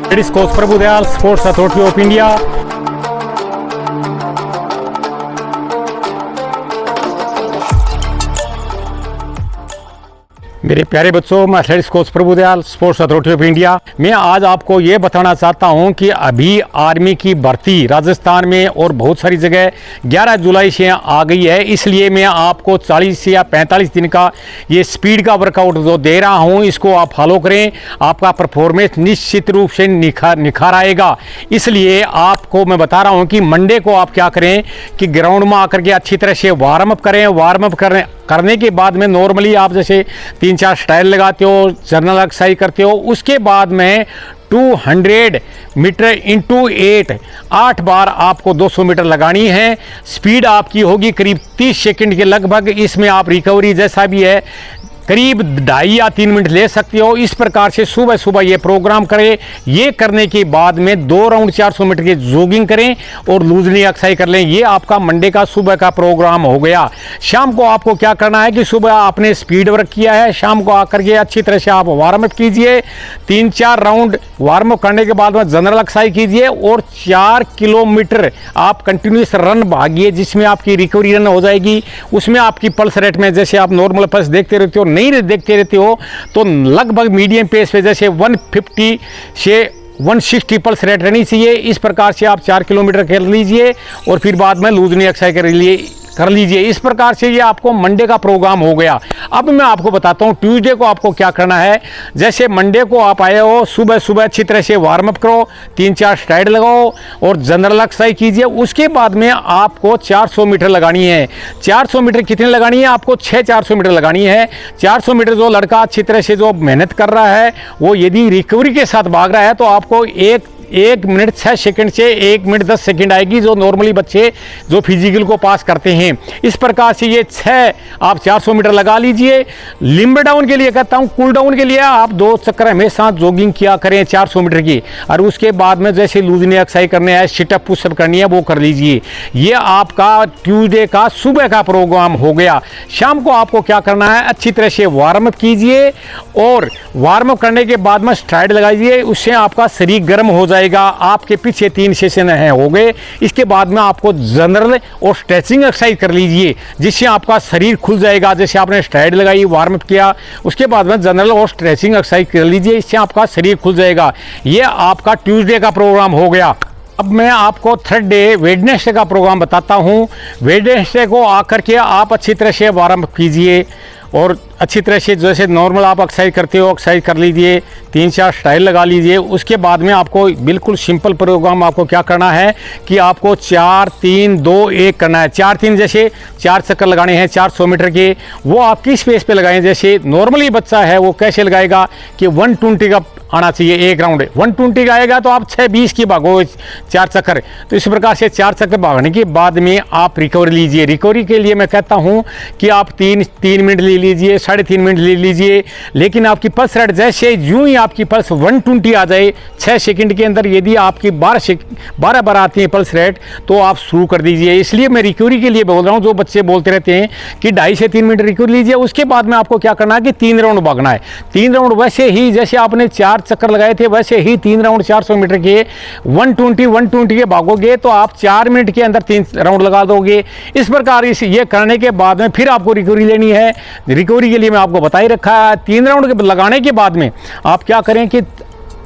Ladies coach Prabhu Dayal, Sports Authority of India. मेरे प्यारे बच्चों, मैं athletics coach Prabhu Dayal, sports authority of India. मैं आज आपको ये बताना चाहता हूँ कि अभी आर्मी की भर्ती राजस्थान में और बहुत सारी जगह 11 जुलाई से आ गई है, इसलिए मैं आपको 40 या 45 दिन का ये स्पीड का वर्कआउट जो दे रहा हूँ, इसको आप फॉलो करें। आपका परफॉर्मेंस निश्चित रूप से निखार आएगा। इसलिए आपको मैं बता रहा हूँ कि मंडे को आप क्या करें कि ग्राउंड में आकर के अच्छी तरह से वार्म अप करें। वार्म अप करने के बाद में नॉर्मली आप जैसे 3-4 स्टाइल लगाते हो, जनरल एक्सरसाइज करते हो, उसके बाद में 200 मीटर इंटू 8 बार आपको 200 मीटर लगानी है। स्पीड आपकी होगी करीब 30 सेकंड के लगभग। इसमें आप रिकवरी जैसा भी है करीब 2.5 या 3 मिनट ले सकते हो। इस प्रकार से सुबह सुबह ये प्रोग्राम करें। ये करने के बाद में 2 राउंड 400 मीटर की जॉगिंग करें और लूजली एक्सरसाइज कर लें। ये आपका मंडे का सुबह का प्रोग्राम हो गया। शाम को आपको क्या करना है कि सुबह आपने स्पीड वर्क किया है, शाम को आकर के अच्छी तरह से आप वार्म अप कीजिए। 3-4 राउंड वार्म अप करने के बाद में जनरल एक्सरसाइज कीजिए और 4 किलोमीटर आप कंटिन्यूस रन भागिए, जिसमें आपकी रिकवरी रन हो जाएगी। उसमें आपकी पल्स रेट में जैसे आप नॉर्मल पल्स देखते रहते हो, नहीं देखते रहते हो, तो लगभग मीडियम पेस पे जैसे 150 से 160 पल्स रेट रहनी चाहिए। इस प्रकार से आप 4 किलोमीटर कर लीजिए और फिर बाद में लूजनी एक्सरसाइज कर लीजिए। इस प्रकार से ये आपको मंडे का प्रोग्राम हो गया। अब मैं आपको बताता हूँ ट्यूसडे को आपको क्या करना है। जैसे मंडे को आप आए हो, सुबह सुबह अच्छी तरह से वार्म अप करो, 3-4 स्ट्राइड लगाओ और जनरल एक्सरसाइज कीजिए। उसके बाद में आपको 400 मीटर लगानी है। 400 मीटर कितनी लगानी है? आपको 400 मीटर लगानी है। 400 मीटर जो लड़का अच्छी तरह से जो मेहनत कर रहा है, वो यदि रिकवरी के साथ भाग रहा है तो आपको 1 मिनट 6 सेकंड से 1 मिनट 10 सेकंड आएगी, जो नॉर्मली बच्चे जो फिजिकल को पास करते हैं। इस प्रकार से ये 6 आप 400 मीटर लगा लीजिए। लिम्ब डाउन के लिए कहता हूँ, कूल डाउन के लिए आप 2 चक्कर हमेशा जॉगिंग किया करें 400 मीटर की, और उसके बाद में जैसे लूजनी एक्सरसाइज करने है, सिटअप पुशअप करनी है, वो कर लीजिए। ये आपका ट्यूसडे का सुबह का प्रोग्राम हो गया। शाम को आपको क्या करना है, अच्छी तरह से वार्म अप कीजिए और वार्म अप करने के बाद में स्ट्राइड लगाइए। उससे आपका शरीर गर्म हो जाएगा। आपके पीछे 3 सेशन हो गए। इसके बाद में आपको जनरल और स्ट्रेचिंग एक्सरसाइज कर लीजिए, जिससे आपका शरीर खुल जाएगा। जैसे आपने स्ट्राइड लगाई, वार्म अप किया, उसके बाद में जनरल और स्ट्रेचिंग एक्सरसाइज कर लीजिए, इससे आपका शरीर खुल जाएगा। ये आपका ट्यूसडे का प्रोग्राम हो गया। अब मैं आपको थर्सडे वेडनेसडे का प्रोग्राम बताता हूँ। वेडनेसडे को आकर के आप अच्छी तरह से वार्म अप कीजिए और अच्छी तरह से जैसे नॉर्मल आप एक्सरसाइज करते हो एक्सरसाइज कर लीजिए, 3-4 स्टाइल लगा लीजिए। उसके बाद में आपको बिल्कुल सिंपल प्रोग्राम आपको क्या करना है कि आपको 4-3-2-1 करना है। 4-3 जैसे 4 चक्कर लगाने हैं 400 मीटर के, वो आप किस पेस पे लगाएं। जैसे नॉर्मली बच्चा है वो कैसे लगाएगा कि 120 का आना चाहिए एक राउंड। 120 का आएगा तो आप 6:20 की भागो 4 चक्कर। तो इस प्रकार से 4 चक्कर भागने के बाद में आप रिकवरी लीजिए। रिकवरी के लिए मैं कहता हूँ कि आप 3 मिनट ले लीजिए, 3.5 मिनट ले लीजिए। लेकिन आपकी पल्स रेट जैसे यूं ही आपकी पल्स 120 आ जाए 6 सेकंड के अंदर, यदि आपकी 12 बार आती है पल्स रेट, तो आप शुरू कर दीजिए। इसलिए मैं रिकवरी के लिए बोल रहा हूँ। जो बच्चे बोलते रहते हैं कि 2.5 से 3 मिनट रिकवरी लीजिए, उसके बाद में आपको क्या करना है कि 3 राउंड भागना है। 3 राउंड वैसे ही जैसे आपने 4 चक्कर लगाए थे, वैसे ही 3 राउंड 400 मीटर के 120 के भागोगे तो आप 4 मिनट के अंदर 3 राउंड लगा दोगे। इस प्रकार ये करने के बाद में फिर आपको रिकवरी लेनी है। रिकवरी के लिए मैं आपको बता ही रखा है। 3 राउंड लगाने के बाद में आप क्या करें कि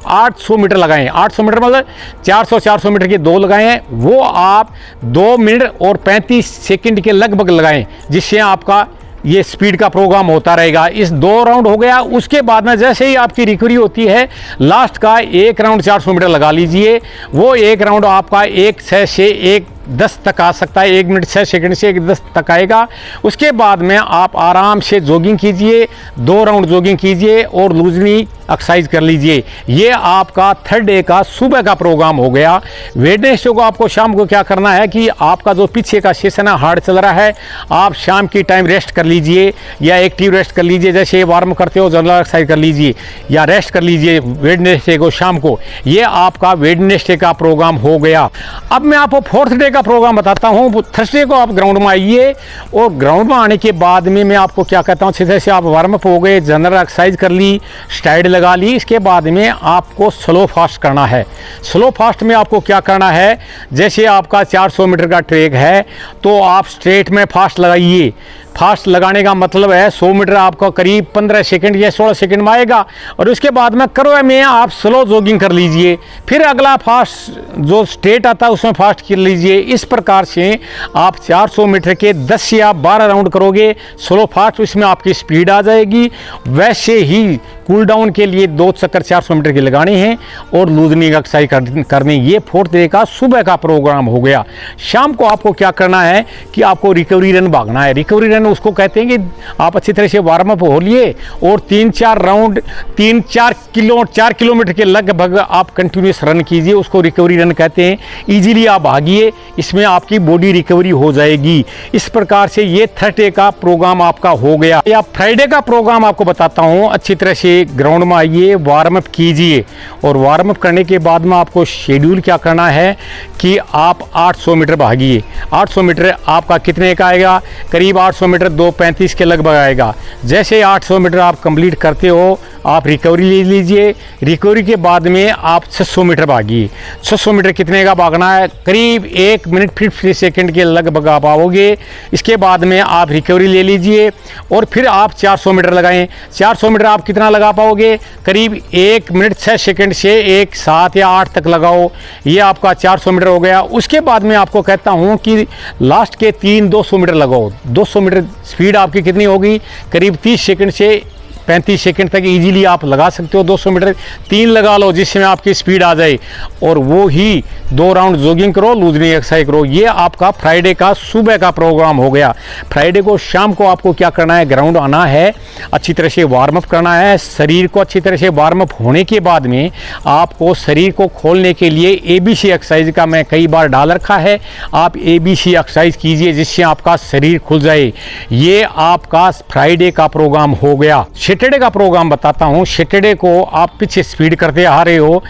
800 मीटर लगाएं। 800 मीटर मतलब 400 मीटर के 2 लगाए हैं, वो आप 2 मिनट और 35 सेकंड के लगभग लगाएं, जिससे आपका ये स्पीड का प्रोग्राम होता रहेगा। इस 2 राउंड हो गया। उसके बाद में जैसे ही आपकी रिकवरी होती है, लास्ट का 1 राउंड 400 मीटर लगा लीजिए। वो 1 राउंड आपका 1:06 से 1:10 तक आ सकता है, 1 मिनट 6 सेकंड से 1:10 तक आएगा। उसके बाद में आप आराम से जॉगिंग कीजिए, 2 राउंड जॉगिंग कीजिए और लूजनी एक्सरसाइज कर लीजिए। ये आपका थर्ड डे का सुबह का प्रोग्राम हो गया। वेडनेसडे को आपको शाम को क्या करना है कि आपका जो पीछे का सेशन है हार्ड चल रहा है, आप शाम की टाइम रेस्ट कर लीजिए या एक्टिव रेस्ट कर लीजिए, जैसे वार्म करते हो जनरल एक्सरसाइज कर लीजिए या रेस्ट कर लीजिए वेडनेसडे को शाम को। ये आपका वेडनेसडे का प्रोग्राम हो गया। अब मैं आपको फोर्थ डे का प्रोग्राम बताता हूँ। थर्सडे को आप ग्राउंड में आइए और ग्राउंड में आने के बाद में मैं आपको क्या कहता हूँ, अच्छे से आप वार्म अप हो गए, जनरल एक्सरसाइज कर ली, स्ट्राइड लगा ली, इसके बाद में आपको स्लो फास्ट करना है। स्लो फास्ट में आपको क्या करना है, जैसे आपका 400 मीटर का ट्रैक है तो आप स्ट्रेट में फास्ट लगाइए। फास्ट लगाने का मतलब है 100 मीटर आपका करीब 15 सेकंड या 16 सेकंड में आएगा और उसके बाद में करो में आप स्लो जॉगिंग कर लीजिए। फिर अगला फास्ट जो स्ट्रेट आता है उसमें फास्ट कर लीजिए। इस प्रकार से आप 400 मीटर के 10 या 12 राउंड करोगे स्लो फास्ट, इसमें आपकी स्पीड आ जाएगी। वैसे ही कूल डाउन के लिए 2 चक्कर 400 मीटर के लगाने हैं और लूजनिंग एक्सरसाइज करनी। ये फोर्थ डे का सुबह का प्रोग्राम हो गया। शाम को आपको क्या करना है कि आपको रिकवरी रन भागना है। रिकवरी रन उसको कहते हैं कि आप अच्छी तरह से वार्म अप हो लिए और 3-4 राउंड 4 किलोमीटर के लगभग आप कंटिन्यूस रन कीजिए, उसको रिकवरी रन कहते हैं। इजीली आप भागिए, इसमें आपकी बॉडी रिकवरी हो जाएगी। इस प्रकार से ये थर्ड डे का प्रोग्राम आपका हो गया। या फ्राइडे का प्रोग्राम आपको बताता हूँ। अच्छी तरह से ग्राउंड में आइए, वार्म अप कीजिए और वार्म अप करने के बाद में आपको शेड्यूल क्या करना है कि आप 800 मीटर भागिए। 800 मीटर आपका कितने का आएगा, करीब 800 मीटर 2:35 के लगभग आएगा। जैसे 800 मीटर आप कंप्लीट करते हो आप रिकवरी ले लीजिए। रिकवरी के बाद में आप 600 मीटर भागिए। 600 मीटर कितने का भागना है, करीब 1 मिनट 50 सेकंड के लगभग आप आओगे। इसके बाद में आप रिकवरी ले लीजिए और फिर आप 400 मीटर लगाएं। 400 मीटर आप कितना लगा पाओगे, करीब 1 मिनट 6 सेकंड से 1 7 या 8 तक लगाओ। ये आपका 400 मीटर हो गया। उसके बाद में आपको कहता हूँ कि लास्ट के 200 मीटर लगाओ। 200 मीटर स्पीड आपकी कितनी होगी, करीब 30 सेकंड से 35 सेकंड तक इजीली आप लगा सकते हो। 200 मीटर 3 लगा लो जिसमें आपकी स्पीड आ जाए और वो ही 2 राउंड जॉगिंग करो, लूजनिंग एक्सरसाइज करो। ये आपका फ्राइडे का सुबह का प्रोग्राम हो गया। फ्राइडे को शाम को आपको क्या करना है, ग्राउंड आना है, अच्छी तरह से वार्म अप करना है। शरीर को अच्छी तरह से वार्म अप होने के बाद में आपको शरीर को खोलने के लिए ABC एक्सरसाइज का मैं कई बार डाल रखा है। आप ABC एक्सरसाइज कीजिए जिससे आपका शरीर खुल जाए। ये आपका फ्राइडे का प्रोग्राम हो गया। सैटरडे का प्रोग्राम बताता हूँ। सैटरडे को आप पीछे स्पीड करते आ रहे हो,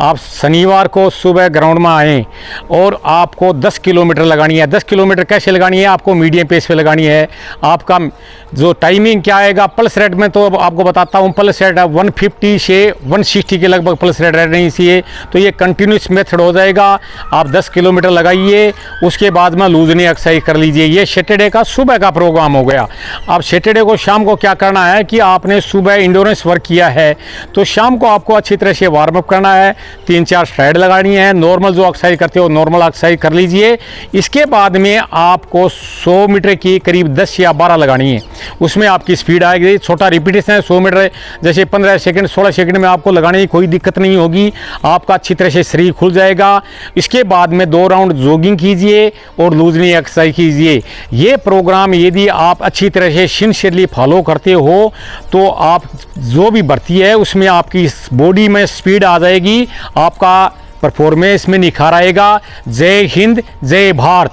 आप शनिवार को सुबह ग्राउंड में आएँ और आपको 10 किलोमीटर लगानी है। 10 किलोमीटर कैसे लगानी है, आपको मीडियम पेस पे लगानी है। आपका जो टाइमिंग क्या आएगा, पल्स रेट में तो आपको बताता हूँ। पल्स रेट 150 से 160 के लगभग पल्स रेट रहनी चाहिए। तो ये कंटिन्यूस मेथड हो जाएगा। आप 10 किलोमीटर लगाइए, उसके बाद में लूजनिंग एक्सरसाइज कर लीजिए। ये सैटरडे का सुबह का प्रोग्राम हो गया। अब सैटरडे को शाम को क्या करना है कि आपने सुबह इंडोरेंस वर्क किया है तो शाम को आपको अच्छी तरह से वार्म अप करना है। 3-4 स्ट्राइड लगानी है। नॉर्मल जो एक्सरसाइज करते हो नॉर्मल एक्सरसाइज कर लीजिए। इसके बाद में आपको 100 मीटर की करीब 10 या 12 लगानी है। उसमें आपकी स्पीड आएगी। छोटा रिपीटेशन है, 100 मीटर जैसे 15 सेकंड 16 सेकंड में आपको लगाने की कोई दिक्कत नहीं होगी। आपका अच्छी तरह से शरीर खुल जाएगा। इसके बाद में 2 राउंड जॉगिंग कीजिए और लूजनिंग एक्सरसाइज कीजिए। ये प्रोग्राम यदि आप अच्छी तरह से सिंसियरली फॉलो करते हो तो आप जो भी भर्ती है उसमें आपकी बॉडी में स्पीड आ जाएगी, आपका परफॉर्मेंस में निखार आएगा। जय हिंद, जय भारत।